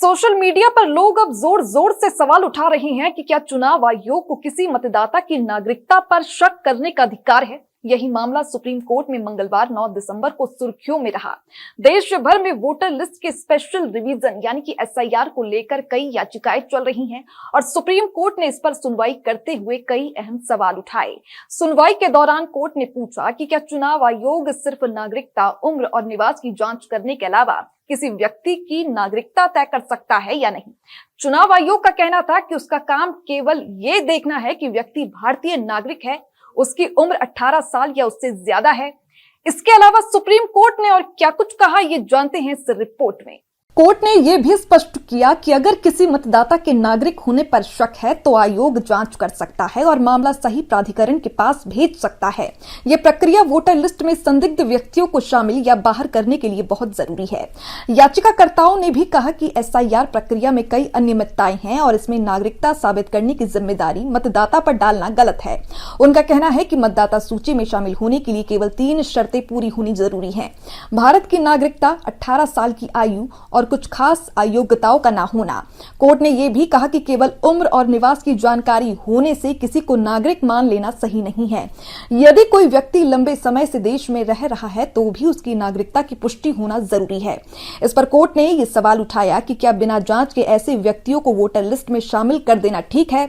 Social media पर लोग अब जोर जोर से सवाल उठा रहे हैं कि क्या चुनाव आयोग को किसी मतदाता की नागरिकता पर शक करने का अधिकार है। यही मामला सुप्रीम कोर्ट में मंगलवार 9 दिसंबर को सुर्खियों में रहा। देश भर में वोटर लिस्ट के स्पेशल रिवीजन यानी कि एसआईआर को लेकर कई याचिकाएं चल रही हैं और सुप्रीम कोर्ट ने इस पर सुनवाई करते हुए कई अहम सवाल उठाए। सुनवाई के दौरान कोर्ट ने पूछा कि क्या चुनाव आयोग सिर्फ नागरिकता, उम्र और निवास की जांच करने के अलावा किसी व्यक्ति की नागरिकता तय कर सकता है या नहीं। चुनाव आयोग का कहना था कि उसका काम केवल ये देखना है कि व्यक्ति भारतीय नागरिक है, उसकी उम्र 18 साल या उससे ज्यादा है। इसके अलावा सुप्रीम कोर्ट ने और क्या कुछ कहा, ये जानते हैं इस रिपोर्ट में। कोर्ट ने यह भी स्पष्ट किया कि अगर किसी मतदाता के नागरिक होने पर शक है तो आयोग जांच कर सकता है और मामला सही प्राधिकरण के पास भेज सकता है। यह प्रक्रिया वोटर लिस्ट में संदिग्ध व्यक्तियों को शामिल या बाहर करने के लिए बहुत जरूरी है। याचिकाकर्ताओं ने भी कहा कि एसआईआर प्रक्रिया में कई अनियमितताएं हैं और इसमें नागरिकता साबित करने की जिम्मेदारी मतदाता पर डालना गलत है। उनका कहना है कि मतदाता सूची में शामिल होने के लिए केवल 3 शर्तें पूरी होनी जरूरी है। भारत की नागरिकता, 18 साल की आयु और कुछ खास अयोग्यताओं का ना होना। कोर्ट ने यह भी कहा कि केवल उम्र और निवास की जानकारी होने से किसी को नागरिक मान लेना सही नहीं है। यदि कोई व्यक्ति लंबे समय से देश में रह रहा है तो भी उसकी नागरिकता की पुष्टि होना जरूरी है। इस पर कोर्ट ने यह सवाल उठाया कि क्या बिना जांच के ऐसे व्यक्तियों को वोटर लिस्ट में शामिल कर देना ठीक है।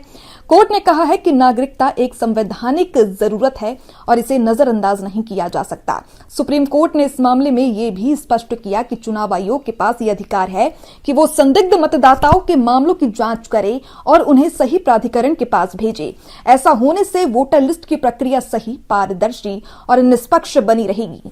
कोर्ट ने कहा है कि नागरिकता एक संवैधानिक जरूरत है और इसे नजरअंदाज नहीं किया जा सकता। सुप्रीम कोर्ट ने इस मामले में यह भी स्पष्ट किया कि चुनाव आयोग के पास यह अधिकार है कि वो संदिग्ध मतदाताओं के मामलों की जांच करे और उन्हें सही प्राधिकरण के पास भेजे। ऐसा होने से वोटर लिस्ट की प्रक्रिया सही, पारदर्शी और निष्पक्ष बनी रहेगी।